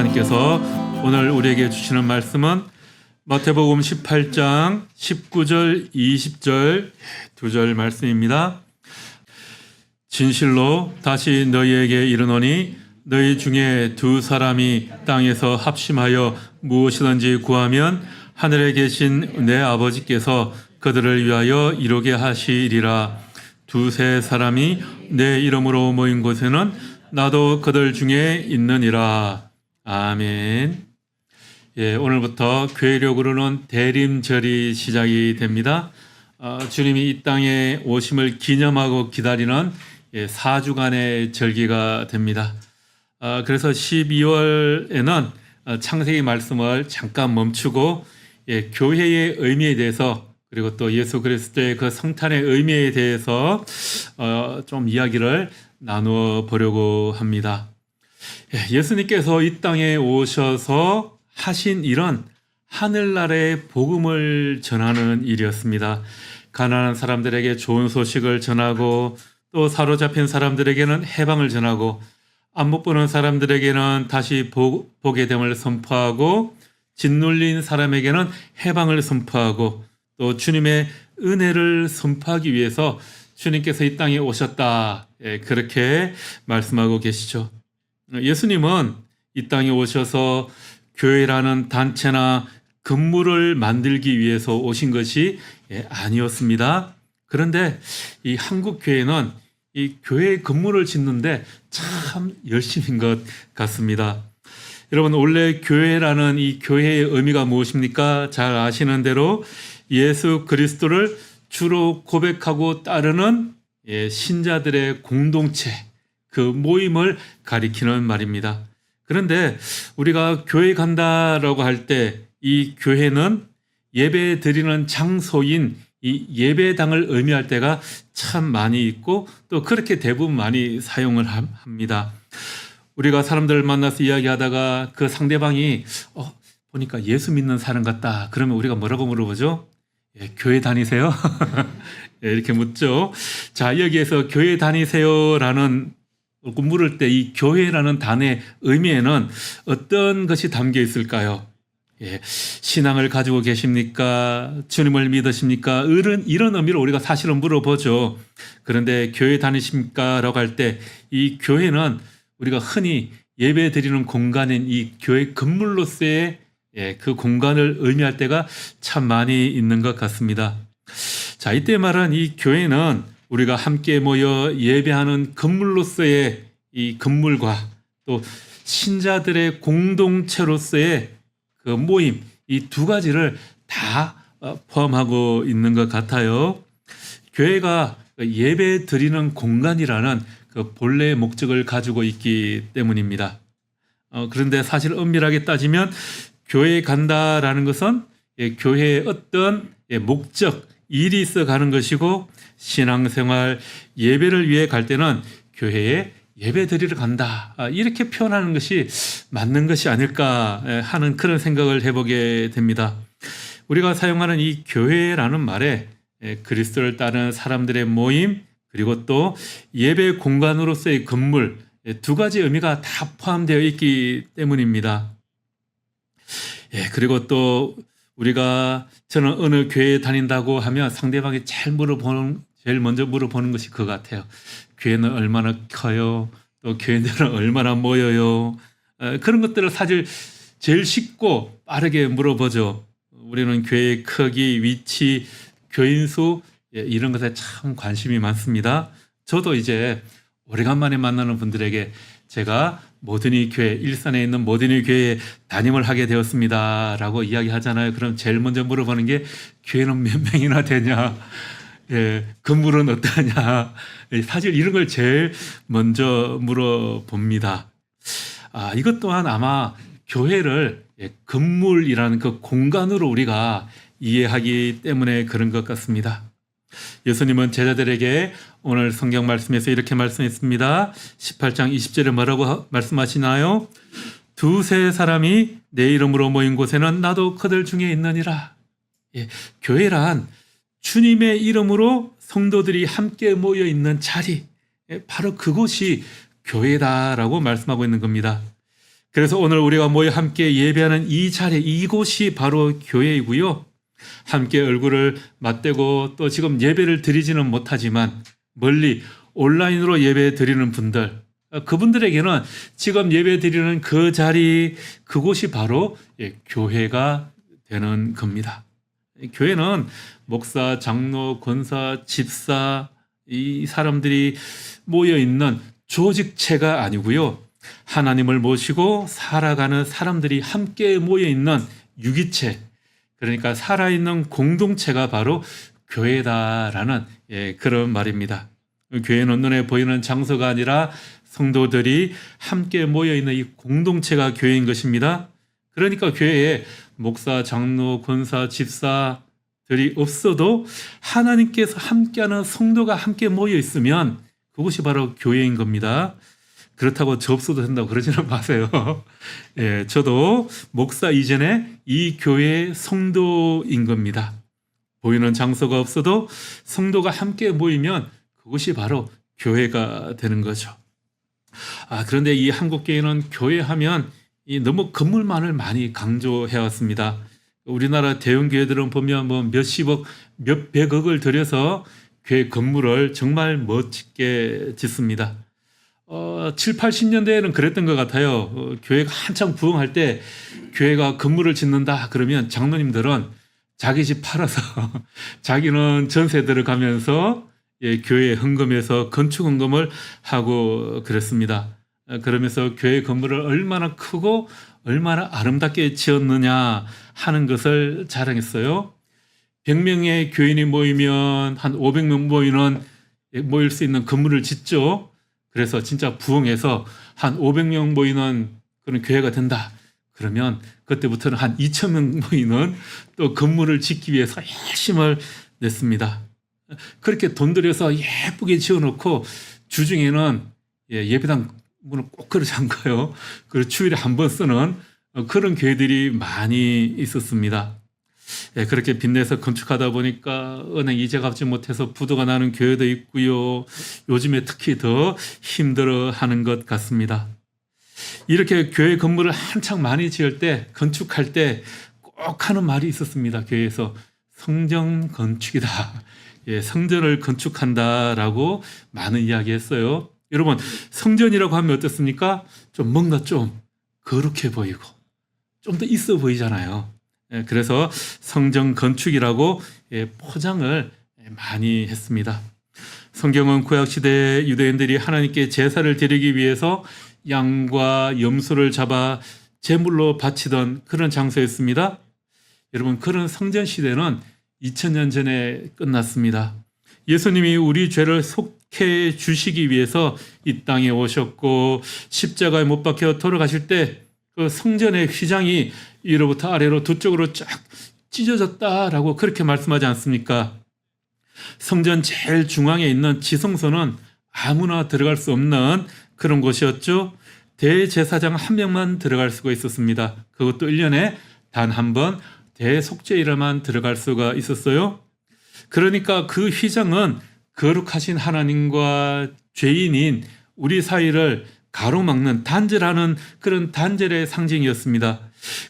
목사님께서 오늘 우리에게 주시는 말씀은 마태복음 18장 19절 20절 두 절 말씀입니다. 진실로 다시 너희에게 이르노니 너희 중에 두 사람이 땅에서 합심하여 무엇이든지 구하면 하늘에 계신 내 아버지께서 그들을 위하여 이루게 하시리라. 두세 사람이 내 이름으로 모인 곳에는 나도 그들 중에 있느니라. 아멘. 오늘부터 교회력으로는 대림절이 시작이 됩니다. 주님이 이 땅에 오심을 기념하고 기다리는 4주간의 절기가 됩니다. 그래서 12월에는 창세기 말씀을 잠깐 멈추고 교회의 의미에 대해서 그리고 또 예수 그리스도의 그 성탄의 의미에 대해서 좀 이야기를 나누어 보려고 합니다. 예수님께서 이 땅에 오셔서 하신 일은 하늘나라의 복음을 전하는 일이었습니다. 가난한 사람들에게 좋은 소식을 전하고 또 사로잡힌 사람들에게는 해방을 전하고 안 못 보는 사람들에게는 다시 보게 됨을 선포하고 짓눌린 사람에게는 해방을 선포하고 또 주님의 은혜를 선포하기 위해서 주님께서 이 땅에 오셨다. 그렇게 말씀하고 계시죠. 예수님은 이 땅에 오셔서 교회라는 단체나 건물을 만들기 위해서 오신 것이 아니었습니다. 그런데 이 한국 교회는 이 교회 건물을 짓는데 참 열심인 것 같습니다. 여러분, 원래 교회라는 이 교회의 의미가 무엇입니까? 잘 아시는 대로 예수 그리스도를 주로 고백하고 따르는 신자들의 공동체, 그 모임을 가리키는 말입니다. 그런데 우리가 교회 간다라고 할 때 이 교회는 예배 드리는 장소인 이 예배당을 의미할 때가 참 많이 있고 또 그렇게 대부분 많이 사용을 합니다. 우리가 사람들 만나서 이야기하다가 그 상대방이 보니까 예수 믿는 사람 같다. 그러면 우리가 뭐라고 물어보죠? 교회 다니세요? 이렇게 묻죠. 자, 여기에서 교회 다니세요라는 물을 때 이 교회라는 단어의 의미에는 어떤 것이 담겨 있을까요? 신앙을 가지고 계십니까? 주님을 믿으십니까? 이런 의미로 우리가 사실은 물어보죠. 그런데 교회 다니십니까? 라고 할 때 이 교회는 우리가 흔히 예배 드리는 공간인 이 교회 건물로서의 그 공간을 의미할 때가 참 많이 있는 것 같습니다. 자, 이때 말한 이 교회는 우리가 함께 모여 예배하는 건물로서의 이 건물과 또 신자들의 공동체로서의 그 모임, 이 두 가지를 다 포함하고 있는 것 같아요. 교회가 예배 드리는 공간이라는 그 본래의 목적을 가지고 있기 때문입니다. 그런데 사실 엄밀하게 따지면 교회에 간다라는 것은 교회의 어떤 목적, 일이 있어 가는 것이고 신앙생활, 예배를 위해 갈 때는 교회에 예배 드리러 간다. 이렇게 표현하는 것이 맞는 것이 아닐까 하는 그런 생각을 해보게 됩니다. 우리가 사용하는 이 교회라는 말에 그리스도를 따르는 사람들의 모임 그리고 또 예배 공간으로서의 건물 두 가지 의미가 다 포함되어 있기 때문입니다. 그리고 또 우리가 저는 어느 교회에 다닌다고 하면 상대방이 제일 먼저 물어보는 것이 그거 같아요. 교회는 얼마나 커요? 또 교회들은 얼마나 모여요? 그런 것들을 사실 제일 쉽고 빠르게 물어보죠. 우리는 교회의 크기, 위치, 교인 수 이런 것에 참 관심이 많습니다. 저도 이제 오래간만에 만나는 분들에게 제가 모든이 교회, 일산에 있는 모든이 교회에 담임을 하게 되었습니다 라고 이야기하잖아요. 그럼 제일 먼저 물어보는 게 교회는 몇 명이나 되냐? 건물은 어떠냐? 사실 이런 걸 제일 먼저 물어봅니다. 이것 또한 아마 교회를 건물이라는 그 공간으로 우리가 이해하기 때문에 그런 것 같습니다. 예수님은 제자들에게 오늘 성경 말씀에서 이렇게 말씀했습니다. 18장 20절에 뭐라고 말씀하시나요? 두세 사람이 내 이름으로 모인 곳에는 나도 그들 중에 있느니라. 교회란 주님의 이름으로 성도들이 함께 모여 있는 자리, 바로 그곳이 교회다라고 말씀하고 있는 겁니다. 그래서 오늘 우리가 모여 함께 예배하는 이 자리, 이곳이 바로 교회이고요. 함께 얼굴을 맞대고 또 지금 예배를 드리지는 못하지만 멀리 온라인으로 예배 드리는 분들, 그분들에게는 지금 예배 드리는 그 자리, 그곳이 바로 교회가 되는 겁니다. 교회는 목사, 장로, 권사, 집사, 이 사람들이 모여 있는 조직체가 아니고요. 하나님을 모시고 살아가는 사람들이 함께 모여 있는 유기체, 그러니까 살아있는 공동체가 바로 교회다라는 그런 말입니다. 교회는 눈에 보이는 장소가 아니라 성도들이 함께 모여 있는 이 공동체가 교회인 것입니다. 그러니까 교회에 목사, 장로, 권사, 집사들이 없어도 하나님께서 함께하는 성도가 함께 모여 있으면 그것이 바로 교회인 겁니다. 그렇다고 저 없어도 된다고 그러지는 마세요. 저도 목사 이전에 이 교회의 성도인 겁니다. 보이는 장소가 없어도 성도가 함께 모이면 그것이 바로 교회가 되는 거죠. 그런데 이 한국교회는 교회하면 너무 건물만을 많이 강조해왔습니다. 우리나라 대형 교회들은 보면 뭐 몇십억, 몇백억을 들여서 교회 건물을 정말 멋지게 짓습니다. 7, 80년대에는 그랬던 것 같아요. 교회가 한창 부흥할 때 교회가 건물을 짓는다 그러면 장로님들은 자기 집 팔아서 자기는 전세 들어가면서 교회에 헌금해서 건축 헌금을 하고 그랬습니다. 그러면서 교회 건물을 얼마나 크고 얼마나 아름답게 지었느냐 하는 것을 자랑했어요. 100명의 교인이 모이면 한 500명 모일 수 있는 건물을 짓죠. 그래서 진짜 부흥해서 한 500명 모이는 그런 교회가 된다. 그러면 그때부터는 한 2,000명 모이는 또 건물을 짓기 위해서 열심을 냈습니다. 그렇게 돈 들여서 예쁘게 지어놓고 주중에는 예배당 문을 꼭 걸어 잠가요. 그리고 주일에 한 번 쓰는 그런 교회들이 많이 있었습니다. 그렇게 빚내서 건축하다 보니까 은행 이자 갚지 못해서 부도가 나는 교회도 있고요. 요즘에 특히 더 힘들어하는 것 같습니다. 이렇게 교회 건물을 한창 많이 지을 때, 건축할 때 꼭 하는 말이 있었습니다. 교회에서 성전 건축이다. 성전을 건축한다라고 많은 이야기 했어요. 여러분, 성전이라고 하면 어떻습니까? 좀 뭔가 좀 거룩해 보이고 좀 더 있어 보이잖아요. 그래서 성전 건축이라고 포장을 많이 했습니다. 성경은 구약시대 유대인들이 하나님께 제사를 드리기 위해서 양과 염소를 잡아 제물로 바치던 그런 장소였습니다. 여러분, 그런 성전 시대는 2000년 전에 끝났습니다. 예수님이 우리 죄를 속해 주시기 위해서 이 땅에 오셨고 십자가에 못 박혀 돌아가실 때 그 성전의 휘장이 위로부터 아래로 두 쪽으로 쫙 찢어졌다라고 그렇게 말씀하지 않습니까? 성전 제일 중앙에 있는 지성소는 아무나 들어갈 수 없는 그런 곳이었죠. 대제사장 한 명만 들어갈 수가 있었습니다. 그것도 1년에 단 한 번 대속죄일에만 들어갈 수가 있었어요. 그러니까 그 휘장은 거룩하신 하나님과 죄인인 우리 사이를 가로막는 단절하는 그런 단절의 상징이었습니다.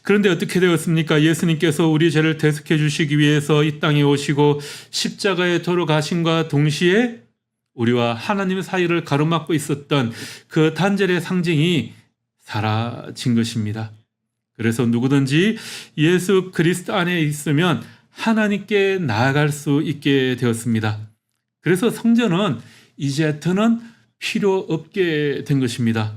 그런데 어떻게 되었습니까? 예수님께서 우리 죄를 대속해 주시기 위해서 이 땅에 오시고 십자가에 돌아가심과 동시에 우리와 하나님 사이를 가로막고 있었던 그 단절의 상징이 사라진 것입니다. 그래서 누구든지 예수 그리스도 안에 있으면 하나님께 나아갈 수 있게 되었습니다. 그래서 성전은 이제 더는 필요 없게 된 것입니다.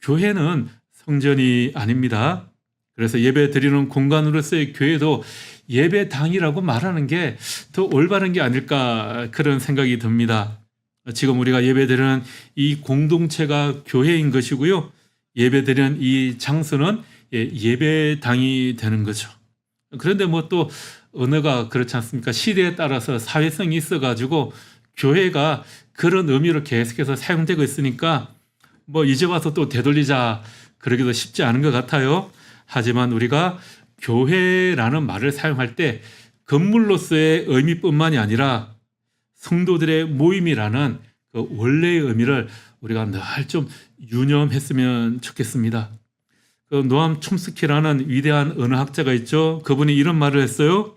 교회는 성전이 아닙니다. 그래서 예배 드리는 공간으로서의 교회도 예배당이라고 말하는 게 더 올바른 게 아닐까 그런 생각이 듭니다. 지금 우리가 예배 드리는 이 공동체가 교회인 것이고요. 예배 드리는 이 장소는 예배당이 되는 거죠. 그런데 뭐 또 언어가 그렇지 않습니까? 시대에 따라서 사회성이 있어가지고 교회가 그런 의미로 계속해서 사용되고 있으니까 뭐 이제 와서 또 되돌리자 그러기도 쉽지 않은 것 같아요. 하지만 우리가 교회라는 말을 사용할 때 건물로서의 의미뿐만이 아니라 성도들의 모임이라는 그 원래의 의미를 우리가 늘 좀 유념했으면 좋겠습니다. 그 노암 촘스키라는 위대한 언어학자가 있죠. 그분이 이런 말을 했어요.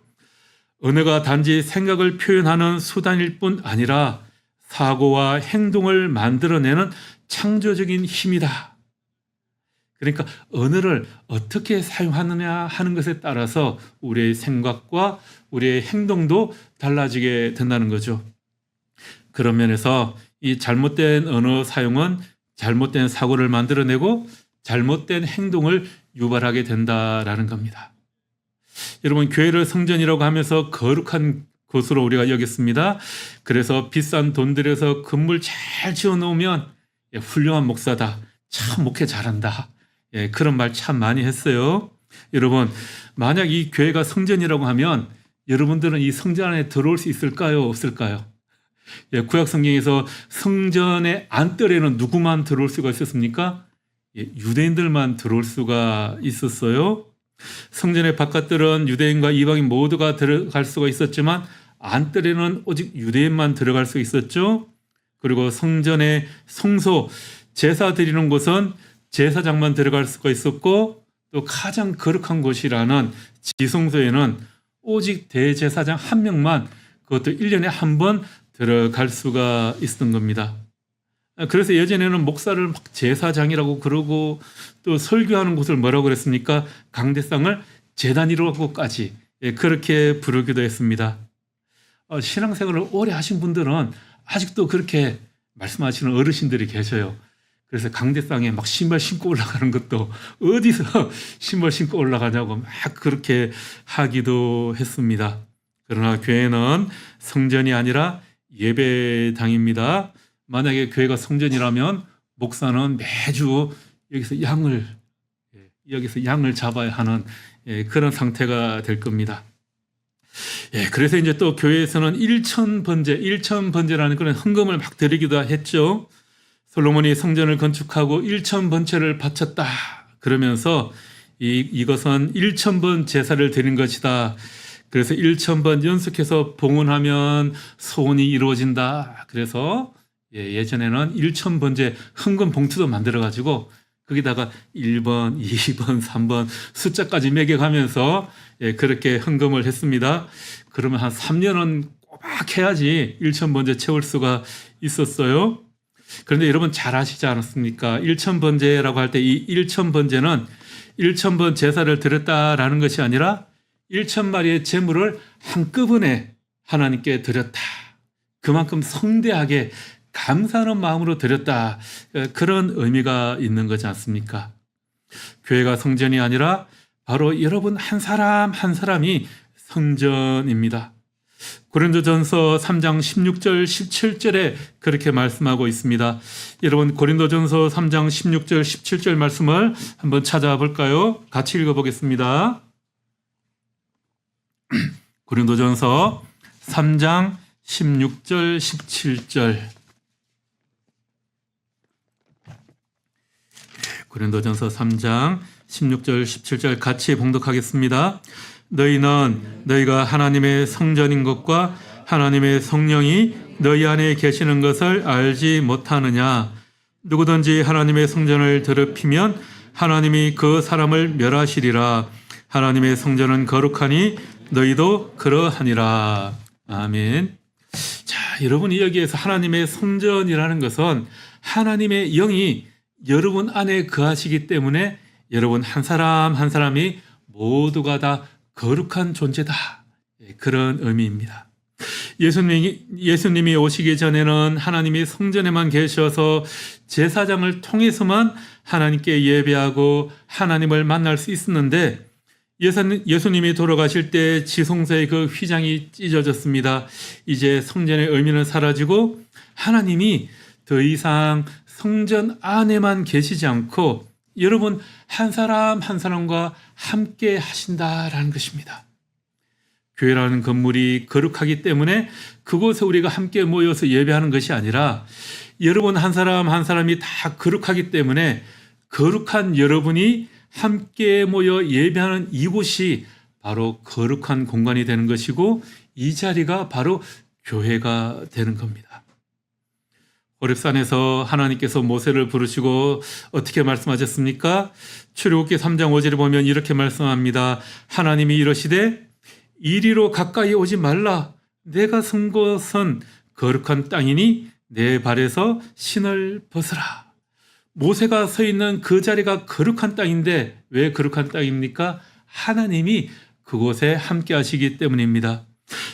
언어가 단지 생각을 표현하는 수단일 뿐 아니라 사고와 행동을 만들어내는 창조적인 힘이다. 그러니까 언어를 어떻게 사용하느냐 하는 것에 따라서 우리의 생각과 우리의 행동도 달라지게 된다는 거죠. 그런 면에서 이 잘못된 언어 사용은 잘못된 사고를 만들어내고 잘못된 행동을 유발하게 된다라는 겁니다. 여러분, 교회를 성전이라고 하면서 거룩한 곳으로 우리가 여겼습니다. 그래서 비싼 돈 들여서 건물 잘 지어놓으면 훌륭한 목사다, 참 목회 잘한다, 그런 말 참 많이 했어요. 여러분, 만약 이 교회가 성전이라고 하면 여러분들은 이 성전 안에 들어올 수 있을까요? 없을까요? 구약 성경에서 성전의 안뜰에는 누구만 들어올 수가 있었습니까? 유대인들만 들어올 수가 있었어요. 성전의 바깥들은 유대인과 이방인 모두가 들어갈 수가 있었지만 안뜰에는 오직 유대인만 들어갈 수 있었죠. 그리고 성전의 성소, 제사 드리는 곳은 제사장만 들어갈 수가 있었고, 또 가장 거룩한 곳이라는 지성소에는 오직 대제사장 한 명만, 그것도 1년에 한 번 들어갈 수가 있었던 겁니다. 그래서 예전에는 목사를 막 제사장이라고 그러고, 또 설교하는 곳을 뭐라고 그랬습니까? 강대상을 제단이라고까지 그렇게 부르기도 했습니다. 신앙생활을 오래 하신 분들은 아직도 그렇게 말씀하시는 어르신들이 계셔요. 그래서 강대상에 막 신발 신고 올라가는 것도 어디서 신발 신고 올라가냐고 막 그렇게 하기도 했습니다. 그러나 교회는 성전이 아니라 예배당입니다. 만약에 교회가 성전이라면 목사는 매주 여기서 양을 잡아야 하는 그런 상태가 될 겁니다. 그래서 이제 또 교회에서는 일천번제라는 그런 헌금을 막 드리기도 했죠. 솔로몬이 성전을 건축하고 1000번째를 바쳤다 그러면서 이것은 1000번 제사를 드린 것이다. 그래서 1000번 연속해서 봉헌하면 소원이 이루어진다. 그래서 예전에는 1000번째 헌금 봉투도 만들어 가지고 거기다가 1번, 2번, 3번 숫자까지 매겨가면서 그렇게 헌금을 했습니다. 그러면 한 3년은 꼬박 해야지 1000번째 채울 수가 있었어요. 그런데 여러분 잘 아시지 않았습니까? 1000번제라고 할 때 이 1000번제는 1000번 제사를 드렸다라는 것이 아니라 1000마리의 제물을 한꺼번에 하나님께 드렸다. 그만큼 성대하게 감사하는 마음으로 드렸다. 그런 의미가 있는 거지 않습니까? 교회가 성전이 아니라 바로 여러분 한 사람 한 사람이 성전입니다. 고린도전서 3장 16절 17절에 그렇게 말씀하고 있습니다. 여러분 고린도전서 3장 16절 17절 말씀을 한번 찾아볼까요? 같이 읽어보겠습니다. 고린도전서 3장 16절 17절 고린도전서 3장 16절 17절 같이 봉독하겠습니다. 너희는 너희가 하나님의 성전인 것과 하나님의 성령이 너희 안에 계시는 것을 알지 못하느냐. 누구든지 하나님의 성전을 더럽히면 하나님이 그 사람을 멸하시리라. 하나님의 성전은 거룩하니 너희도 그러하니라. 아멘. 자, 여러분이 여기에서 하나님의 성전이라는 것은 하나님의 영이 여러분 안에 거하시기 때문에 여러분 한 사람 한 사람이 모두가 다 거룩한 존재다. 그런 의미입니다. 예수님이 오시기 전에는 하나님이 성전에만 계셔서 제사장을 통해서만 하나님께 예배하고 하나님을 만날 수 있었는데 예수님이 돌아가실 때 지성소의 그 휘장이 찢어졌습니다. 이제 성전의 의미는 사라지고 하나님이 더 이상 성전 안에만 계시지 않고 여러분 한 사람 한 사람과 함께 하신다라는 것입니다. 교회라는 건물이 거룩하기 때문에 그곳에 우리가 함께 모여서 예배하는 것이 아니라 여러분 한 사람 한 사람이 다 거룩하기 때문에 거룩한 여러분이 함께 모여 예배하는 이곳이 바로 거룩한 공간이 되는 것이고 이 자리가 바로 교회가 되는 겁니다. 호렙산에서 하나님께서 모세를 부르시고 어떻게 말씀하셨습니까? 출애굽기 3장 5절에 보면 이렇게 말씀합니다. 하나님이 이러시되 이리로 가까이 오지 말라. 내가 선 곳은 거룩한 땅이니 내 발에서 신을 벗으라. 모세가 서 있는 그 자리가 거룩한 땅인데 왜 거룩한 땅입니까? 하나님이 그곳에 함께 하시기 때문입니다.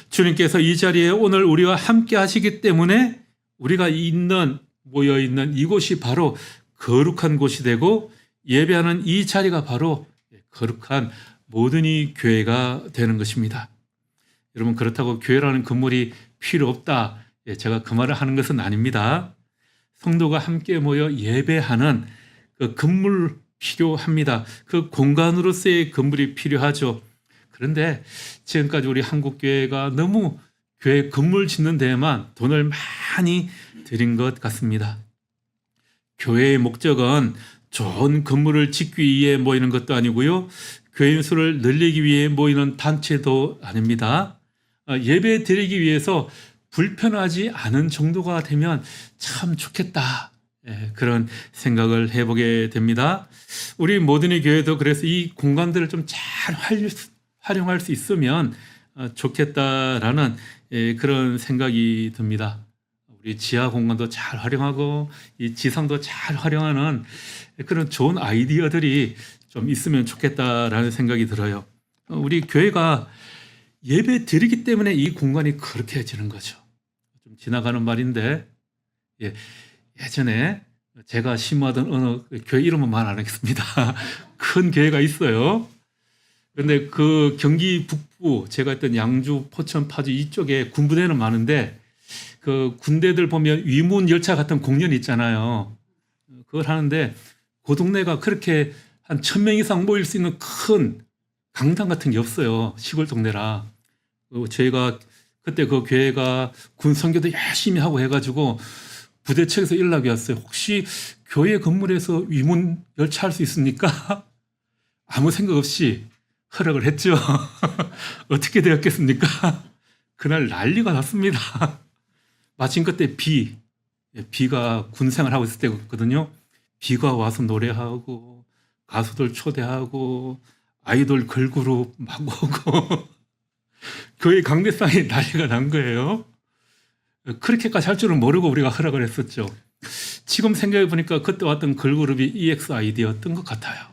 주님께서 이 자리에 오늘 우리와 함께 하시기 때문에 우리가 모여 있는 이곳이 바로 거룩한 곳이 되고 예배하는 이 자리가 바로 거룩한 모든 이 교회가 되는 것입니다. 여러분, 그렇다고 교회라는 건물이 필요 없다, 제가 그 말을 하는 것은 아닙니다. 성도가 함께 모여 예배하는 그 건물 필요합니다. 그 공간으로서의 건물이 필요하죠. 그런데 지금까지 우리 한국교회가 너무 교회 건물 짓는 데에만 돈을 많이 들인 것 같습니다. 교회의 목적은 좋은 건물을 짓기 위해 모이는 것도 아니고요, 교인 수를 늘리기 위해 모이는 단체도 아닙니다. 예배 드리기 위해서 불편하지 않은 정도가 되면 참 좋겠다, 그런 생각을 해보게 됩니다. 우리 모든의 교회도 그래서 이 공간들을 좀 잘 활용할 수 있으면 좋겠다라는 그런 생각이 듭니다. 우리 지하 공간도 잘 활용하고 이 지상도 잘 활용하는 그런 좋은 아이디어들이 좀 있으면 좋겠다라는 생각이 들어요. 우리 교회가 예배 드리기 때문에 이 공간이 거룩해지는 거죠. 좀 지나가는 말인데, 예전에 제가 심호하던 어느 교회 이름은 말 안 하겠습니다. 큰 교회가 있어요. 그런데 그 경기 북부, 제가 있던 양주, 포천, 파주 이쪽에 군부대는 많은데 그 군대들 보면 위문 열차 같은 공연 있잖아요. 그걸 하는데 그 동네가 그렇게 한 1,000명 이상 모일 수 있는 큰 강당 같은 게 없어요. 시골 동네라. 저희가 그때 그 교회가 군 선교도 열심히 하고 해가지고 부대 측에서 연락이 왔어요. 혹시 교회 건물에서 위문 열차 할 수 있습니까? 아무 생각 없이 허락을 했죠. 어떻게 되었겠습니까? 그날 난리가 났습니다. 마침 그때 비가 군생활 하고 있을 때거든요. 비가 와서 노래하고 가수들 초대하고 아이돌 걸그룹 막 오고 교회 강대상에 난리가 난 거예요. 그렇게까지 할 줄은 모르고 우리가 허락을 했었죠. 지금 생각해 보니까 그때 왔던 걸그룹이 EXID였던 것 같아요.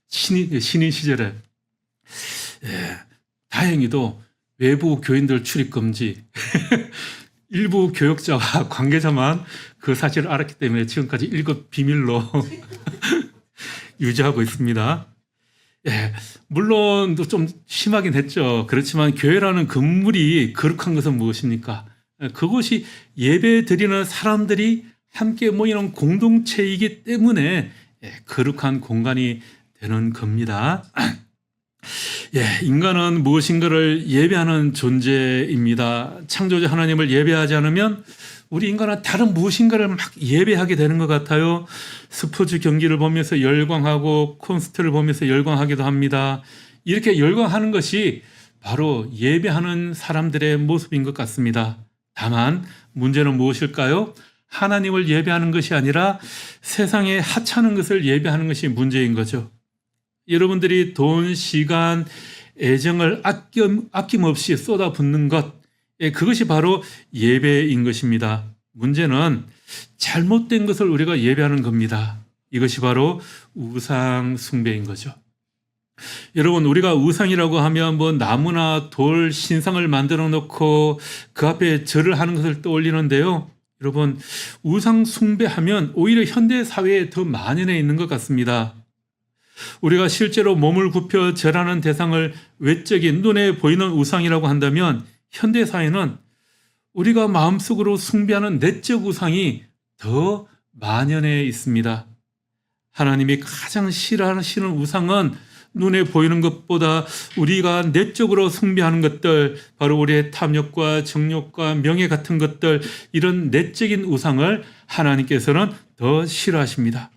신인 시절에. 다행히도 외부 교인들 출입 금지, 일부 교역자와 관계자만 그 사실을 알았기 때문에 지금까지 1급 비밀로 유지하고 있습니다. 물론 좀 심하긴 했죠. 그렇지만 교회라는 건물이 거룩한 것은 무엇입니까? 그것이 예배 드리는 사람들이 함께 모이는 공동체이기 때문에 거룩한 공간이 되는 겁니다. 인간은 무엇인가를 예배하는 존재입니다. 창조자 하나님을 예배하지 않으면 우리 인간은 다른 무엇인가를 막 예배하게 되는 것 같아요. 스포츠 경기를 보면서 열광하고 콘서트를 보면서 열광하기도 합니다. 이렇게 열광하는 것이 바로 예배하는 사람들의 모습인 것 같습니다. 다만 문제는 무엇일까요? 하나님을 예배하는 것이 아니라 세상에 하찮은 것을 예배하는 것이 문제인 거죠. 여러분들이 돈, 시간, 애정을 아낌없이 쏟아붓는 것, 그것이 바로 예배인 것입니다. 문제는 잘못된 것을 우리가 예배하는 겁니다. 이것이 바로 우상 숭배인 거죠. 여러분, 우리가 우상이라고 하면 뭐 나무나 돌, 신상을 만들어 놓고 그 앞에 절을 하는 것을 떠올리는데요. 여러분, 우상 숭배하면 오히려 현대 사회에 더 만연해 있는 것 같습니다. 우리가 실제로 몸을 굽혀 절하는 대상을 외적인 눈에 보이는 우상이라고 한다면 현대 사회는 우리가 마음속으로 숭배하는 내적 우상이 더 만연해 있습니다. 하나님이 가장 싫어하시는 우상은 눈에 보이는 것보다 우리가 내적으로 숭배하는 것들, 바로 우리의 탐욕과 정욕과 명예 같은 것들, 이런 내적인 우상을 하나님께서는 더 싫어하십니다.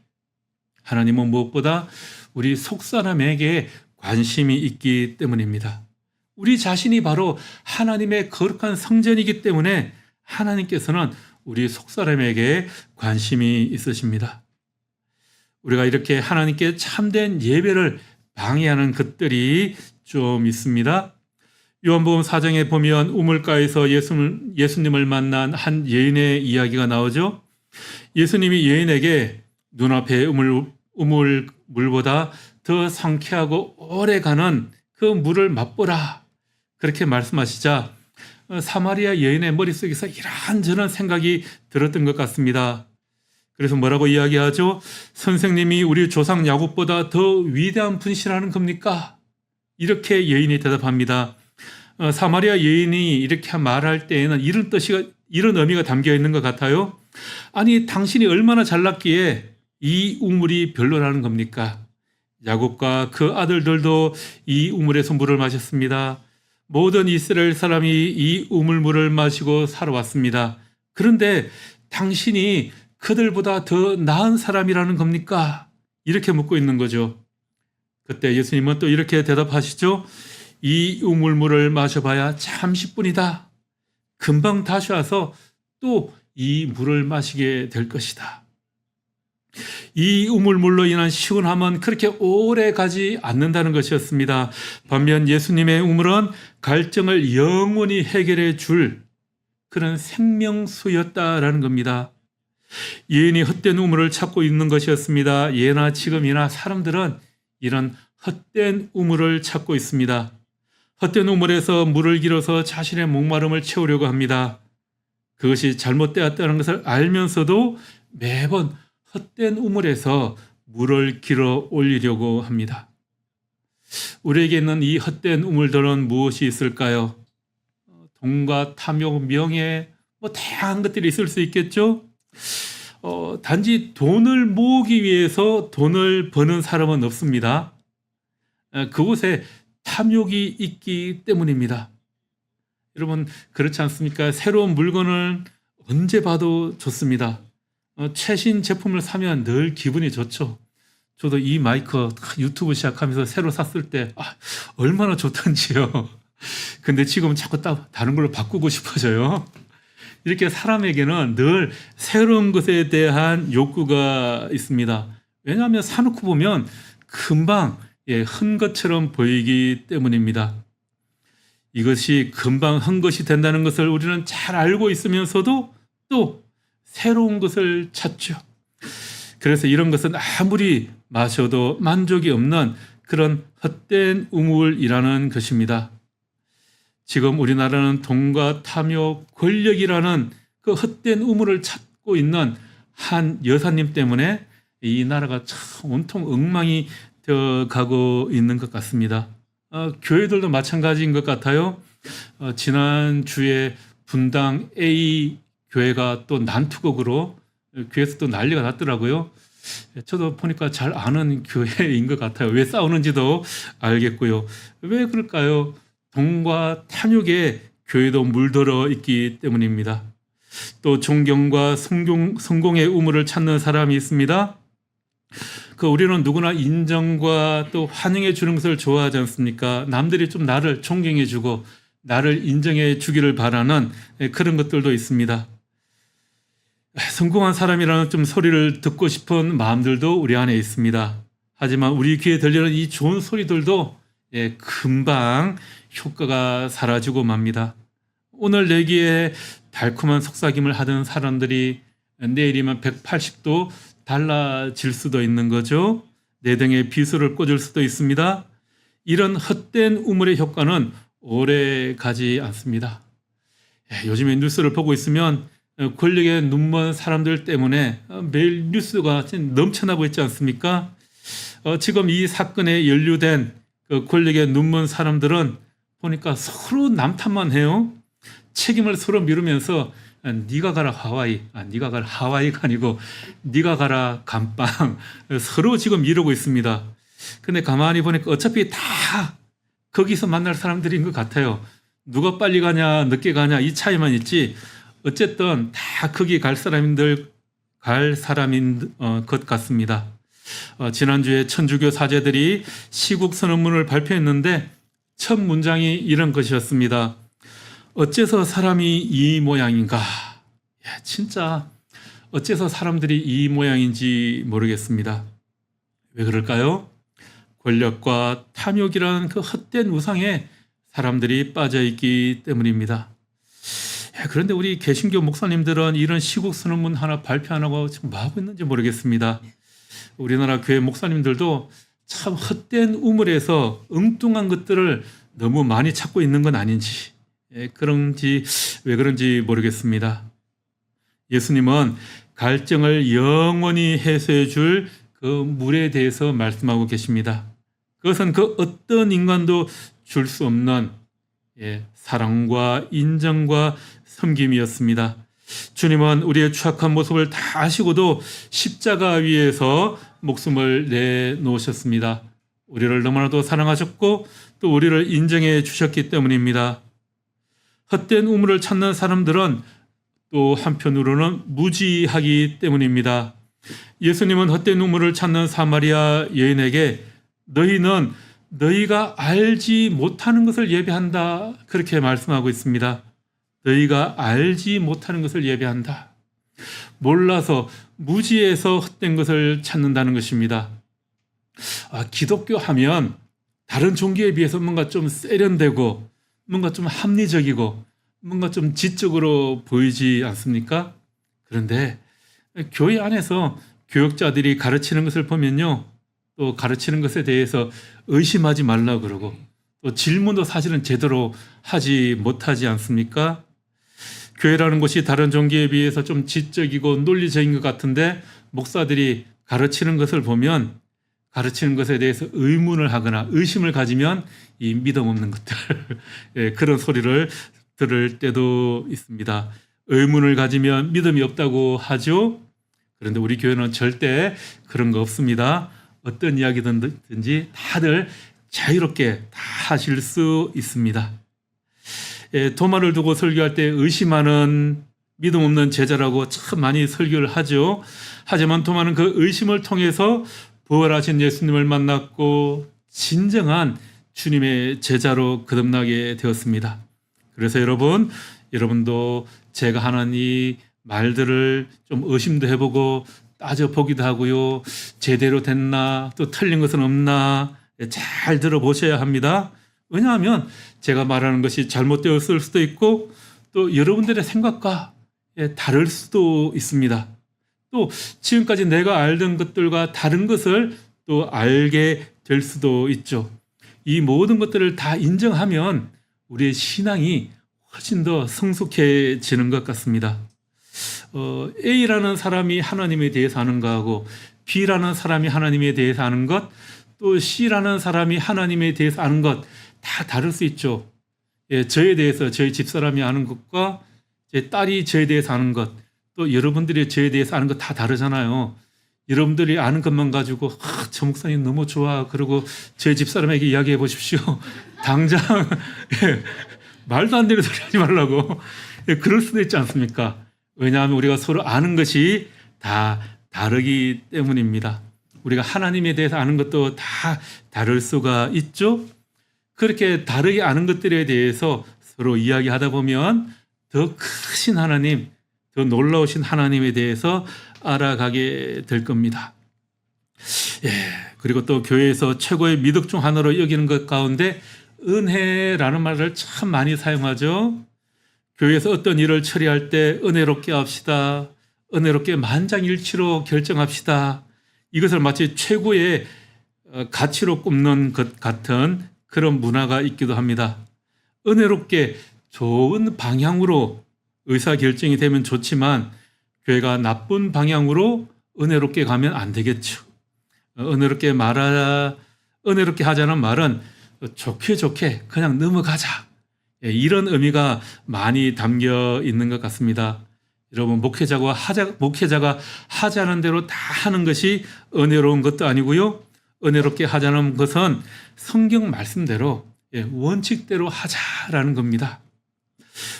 하나님은 무엇보다 우리 속사람에게 관심이 있기 때문입니다. 우리 자신이 바로 하나님의 거룩한 성전이기 때문에 하나님께서는 우리 속사람에게 관심이 있으십니다. 우리가 이렇게 하나님께 참된 예배를 방해하는 것들이 좀 있습니다. 요한복음 4장에 보면 우물가에서 예수님을 만난 한 여인의 이야기가 나오죠. 예수님이 여인에게 눈앞에 우물물보다 더 상쾌하고 오래 가는 그 물을 맛보라, 그렇게 말씀하시자 사마리아 여인의 머릿속에서 이런저런 생각이 들었던 것 같습니다. 그래서 뭐라고 이야기하죠? 선생님이 우리 조상 야곱보다 더 위대한 분이시라는 겁니까? 이렇게 여인이 대답합니다. 사마리아 여인이 이렇게 말할 때에는 이런 의미가 담겨 있는 것 같아요. 아니, 당신이 얼마나 잘났기에 이 우물이 별로라는 겁니까? 야곱과 그 아들들도 이 우물에서 물을 마셨습니다. 모든 이스라엘 사람이 이 우물물을 마시고 살아왔습니다. 그런데 당신이 그들보다 더 나은 사람이라는 겁니까? 이렇게 묻고 있는 거죠. 그때 예수님은 또 이렇게 대답하시죠. 이 우물물을 마셔봐야 잠시뿐이다. 금방 다시 와서 또 이 물을 마시게 될 것이다. 이 우물물로 인한 시원함은 그렇게 오래 가지 않는다는 것이었습니다. 반면 예수님의 우물은 갈증을 영원히 해결해 줄 그런 생명수였다라는 겁니다. 여인이 헛된 우물을 찾고 있는 것이었습니다. 예나 지금이나 사람들은 이런 헛된 우물을 찾고 있습니다. 헛된 우물에서 물을 길어서 자신의 목마름을 채우려고 합니다. 그것이 잘못되었다는 것을 알면서도 매번 헛된 우물에서 물을 길어 올리려고 합니다. 우리에게 있는 이 헛된 우물들은 무엇이 있을까요? 돈과 탐욕, 명예, 다양한 것들이 있을 수 있겠죠? 단지 돈을 모으기 위해서 돈을 버는 사람은 없습니다. 그곳에 탐욕이 있기 때문입니다. 여러분, 그렇지 않습니까? 새로운 물건을 언제 봐도 좋습니다. 최신 제품을 사면 늘 기분이 좋죠. 저도 이 마이크 유튜브 시작하면서 새로 샀을 때 얼마나 좋던지요. 근데 지금 자꾸 다른 걸로 바꾸고 싶어져요. 이렇게 사람에게는 늘 새로운 것에 대한 욕구가 있습니다. 왜냐하면 사놓고 보면 금방 흔 것처럼 보이기 때문입니다. 이것이 금방 흔 것이 된다는 것을 우리는 잘 알고 있으면서도 또 새로운 것을 찾죠. 그래서 이런 것은 아무리 마셔도 만족이 없는 그런 헛된 우물이라는 것입니다. 지금 우리나라는 돈과 탐욕, 권력이라는 그 헛된 우물을 찾고 있는 한 여사님 때문에 이 나라가 참 온통 엉망이 되어 가고 있는 것 같습니다. 교회들도 마찬가지인 것 같아요. 지난주에 분당 A 교회가 또 난투극으로 교회에서 또 난리가 났더라고요. 저도 보니까 잘 아는 교회인 것 같아요. 왜 싸우는지도 알겠고요. 왜 그럴까요? 돈과 탐욕에 교회도 물들어 있기 때문입니다. 또 존경과 성공의 우물을 찾는 사람이 있습니다. 우리는 누구나 인정과 또 환영해 주는 것을 좋아하지 않습니까? 남들이 좀 나를 존경해 주고 나를 인정해 주기를 바라는 그런 것들도 있습니다. 성공한 사람이라는 좀 소리를 듣고 싶은 마음들도 우리 안에 있습니다. 하지만 우리 귀에 들리는 이 좋은 소리들도 금방 효과가 사라지고 맙니다. 오늘 내기에 달콤한 속삭임을 하던 사람들이 내일이면 180도 달라질 수도 있는 거죠. 내 등에 비수를 꽂을 수도 있습니다. 이런 헛된 우물의 효과는 오래 가지 않습니다. 요즘에 뉴스를 보고 있으면 권력에 눈먼 사람들 때문에 매일 뉴스가 넘쳐나고 있지 않습니까? 지금 이 사건에 연루된 권력에 눈먼 사람들은 보니까 서로 남탓만 해요. 책임을 서로 미루면서 네가 가라 하와이, 네가 가라 하와이가 아니고 네가 가라 감방, 서로 지금 미루고 있습니다. 근데 가만히 보니까 어차피 다 거기서 만날 사람들인 것 같아요. 누가 빨리 가냐 늦게 가냐 이 차이만 있지 어쨌든 다 거기 갈 사람인 것 같습니다. 지난주에 천주교 사제들이 시국 선언문을 발표했는데 첫 문장이 이런 것이었습니다. 어째서 사람이 이 모양인가? 진짜 어째서 사람들이 이 모양인지 모르겠습니다. 왜 그럴까요? 권력과 탐욕이라는 그 헛된 우상에 사람들이 빠져 있기 때문입니다. 그런데 우리 개신교 목사님들은 이런 시국 선언문 하나 발표 안 하고 지금 뭐 하고 있는지 모르겠습니다. 우리나라 교회 목사님들도 참 헛된 우물에서 엉뚱한 것들을 너무 많이 찾고 있는 건 아닌지, 그런지 왜 그런지 모르겠습니다. 예수님은 갈증을 영원히 해소해 줄 그 물에 대해서 말씀하고 계십니다. 그것은 그 어떤 인간도 줄 수 없는 사랑과 인정과 섬김이었습니다. 주님은 우리의 추악한 모습을 다 아시고도 십자가 위에서 목숨을 내놓으셨습니다. 우리를 너무나도 사랑하셨고 또 우리를 인정해 주셨기 때문입니다. 헛된 우물을 찾는 사람들은 또 한편으로는 무지하기 때문입니다. 예수님은 헛된 우물을 찾는 사마리아 여인에게 너희는 너희가 알지 못하는 것을 예배한다, 그렇게 말씀하고 있습니다. 너희가 알지 못하는 것을 예배한다. 몰라서 무지해서 헛된 것을 찾는다는 것입니다. 기독교 하면 다른 종교에 비해서 뭔가 좀 세련되고 뭔가 좀 합리적이고 뭔가 좀 지적으로 보이지 않습니까? 그런데 교회 안에서 교역자들이 가르치는 것을 보면요, 또 가르치는 것에 대해서 의심하지 말라 그러고 또 질문도 사실은 제대로 하지 못하지 않습니까? 교회라는 곳이 다른 종교에 비해서 좀 지적이고 논리적인 것 같은데 목사들이 가르치는 것을 보면 가르치는 것에 대해서 의문을 하거나 의심을 가지면 이 믿음 없는 것들 그런 소리를 들을 때도 있습니다. 의문을 가지면 믿음이 없다고 하죠. 그런데 우리 교회는 절대 그런 거 없습니다. 어떤 이야기든지 다들 자유롭게 다 하실 수 있습니다. 도마를 두고 설교할 때 의심하는 믿음 없는 제자라고 참 많이 설교를 하죠. 하지만 도마는 그 의심을 통해서 부활하신 예수님을 만났고 진정한 주님의 제자로 거듭나게 되었습니다. 그래서 여러분도 제가 하는 이 말들을 좀 의심도 해보고 따져보기도 하고요. 제대로 됐나 또 틀린 것은 없나 잘 들어보셔야 합니다. 왜냐하면 제가 말하는 것이 잘못되었을 수도 있고 또 여러분들의 생각과 다를 수도 있습니다. 또 지금까지 내가 알던 것들과 다른 것을 또 알게 될 수도 있죠. 이 모든 것들을 다 인정하면 우리의 신앙이 훨씬 더 성숙해지는 것 같습니다. A라는 사람이 하나님에 대해서 아는 것하고 B라는 사람이 하나님에 대해서 아는 것, 또 C라는 사람이 하나님에 대해서 아는 것 다 다를 수 있죠. 저에 대해서 저희 집사람이 아는 것과 제 딸이 저에 대해서 아는 것, 또 여러분들이 저에 대해서 아는 것 다 다르잖아요. 여러분들이 아는 것만 가지고 저 목사님 너무 좋아 그러고 제 집사람에게 이야기해 보십시오. 당장 말도 안 되는 소리 하지 말라고. 그럴 수도 있지 않습니까? 왜냐하면 우리가 서로 아는 것이 다 다르기 때문입니다. 우리가 하나님에 대해서 아는 것도 다 다를 수가 있죠. 그렇게 다르게 아는 것들에 대해서 서로 이야기하다 보면 더 크신 하나님, 더 놀라우신 하나님에 대해서 알아가게 될 겁니다. 그리고 또 교회에서 최고의 미덕 중 하나로 여기는 것 가운데 은혜라는 말을 참 많이 사용하죠. 교회에서 어떤 일을 처리할 때 은혜롭게 합시다. 은혜롭게 만장일치로 결정합시다. 이것을 마치 최고의 가치로 꼽는 것 같은 그런 문화가 있기도 합니다. 은혜롭게 좋은 방향으로 의사결정이 되면 좋지만 교회가 나쁜 방향으로 은혜롭게 가면 안 되겠죠. 은혜롭게 하자는 말은 좋게 그냥 넘어가자. 이런 의미가 많이 담겨 있는 것 같습니다. 여러분, 목회자가 하자는 대로 다 하는 것이 은혜로운 것도 아니고요. 은혜롭게 하자는 것은 성경 말씀대로 원칙대로 하자라는 겁니다.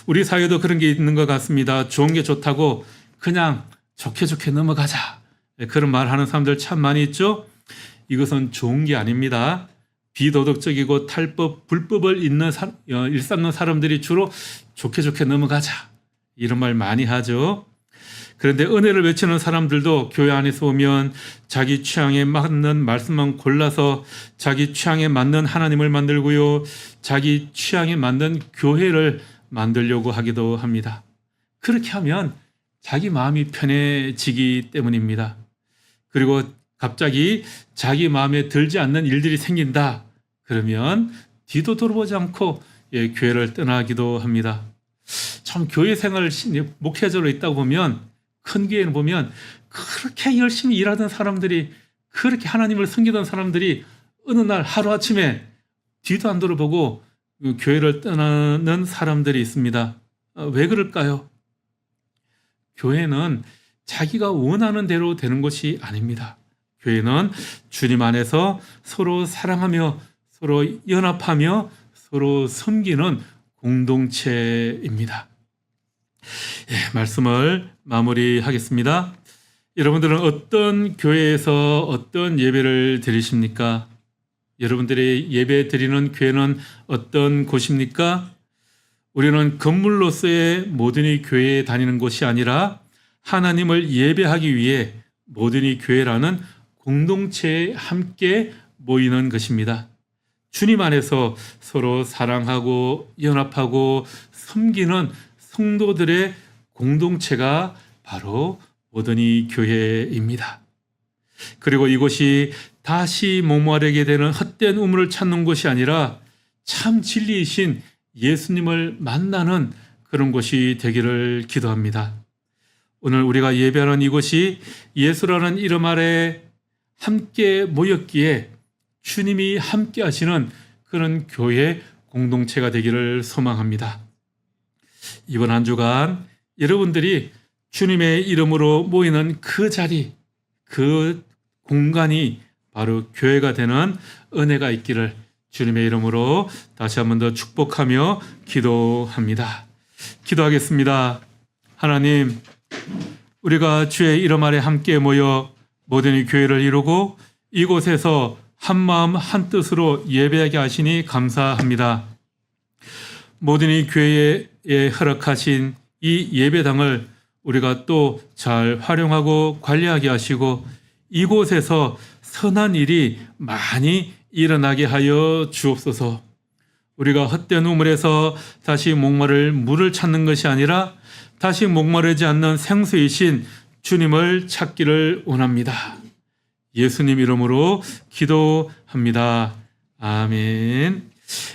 우리 사회도 그런 게 있는 것 같습니다. 좋은 게 좋다고 그냥 좋게 넘어가자. 그런 말 하는 사람들 참 많이 있죠. 이것은 좋은 게 아닙니다. 비도덕적이고 탈법, 불법을 일삼는 사람들이 주로 좋게 넘어가자. 이런 말 많이 하죠. 그런데 은혜를 외치는 사람들도 교회 안에서 오면 자기 취향에 맞는 말씀만 골라서 자기 취향에 맞는 하나님을 만들고요, 자기 취향에 맞는 교회를 만들려고 하기도 합니다. 그렇게 하면 자기 마음이 편해지기 때문입니다. 그리고 갑자기 자기 마음에 들지 않는 일들이 생긴다. 그러면 뒤도 돌아보지 않고 교회를 떠나기도 합니다. 참 교회 생활 목회자로 있다 보면, 큰 교회는 보면 그렇게 열심히 일하던 사람들이, 그렇게 하나님을 섬기던 사람들이 어느 날 하루아침에 뒤도 안 돌아보고 교회를 떠나는 사람들이 있습니다. 왜 그럴까요? 교회는 자기가 원하는 대로 되는 것이 아닙니다. 교회는 주님 안에서 서로 사랑하며 서로 연합하며 서로 섬기는 공동체입니다. 말씀을 마무리하겠습니다. 여러분들은 어떤 교회에서 어떤 예배를 드리십니까? 여러분들이 예배 드리는 교회는 어떤 곳입니까? 우리는 건물로서의 모든이 교회에 다니는 곳이 아니라 하나님을 예배하기 위해 모든이 교회라는 공동체에 함께 모이는 것입니다. 주님 안에서 서로 사랑하고 연합하고 섬기는 성도들의 공동체가 바로 모든이 교회입니다. 그리고 이곳이 다시 목마르게 되는 헛된 우물을 찾는 곳이 아니라 참 진리이신 예수님을 만나는 그런 곳이 되기를 기도합니다. 오늘 우리가 예배하는 이곳이 예수라는 이름 아래 함께 모였기에 주님이 함께 하시는 그런 교회 공동체가 되기를 소망합니다. 이번 한 주간 여러분들이 주님의 이름으로 모이는 그 자리, 그 공간이 바로 교회가 되는 은혜가 있기를 주님의 이름으로 다시 한 번 더 축복하며 기도합니다. 기도하겠습니다. 하나님, 우리가 주의 이름 아래 함께 모여 모든 교회를 이루고 이곳에서 한 마음 한 뜻으로 예배하게 하시니 감사합니다. 모든 이 교회에 허락하신 이 예배당을 우리가 또 잘 활용하고 관리하게 하시고 이곳에서 선한 일이 많이 일어나게 하여 주옵소서. 우리가 헛된 우물에서 다시 목마를 물을 찾는 것이 아니라 다시 목마르지 않는 생수이신 주님을 찾기를 원합니다. 예수님 이름으로 기도합니다. 아멘.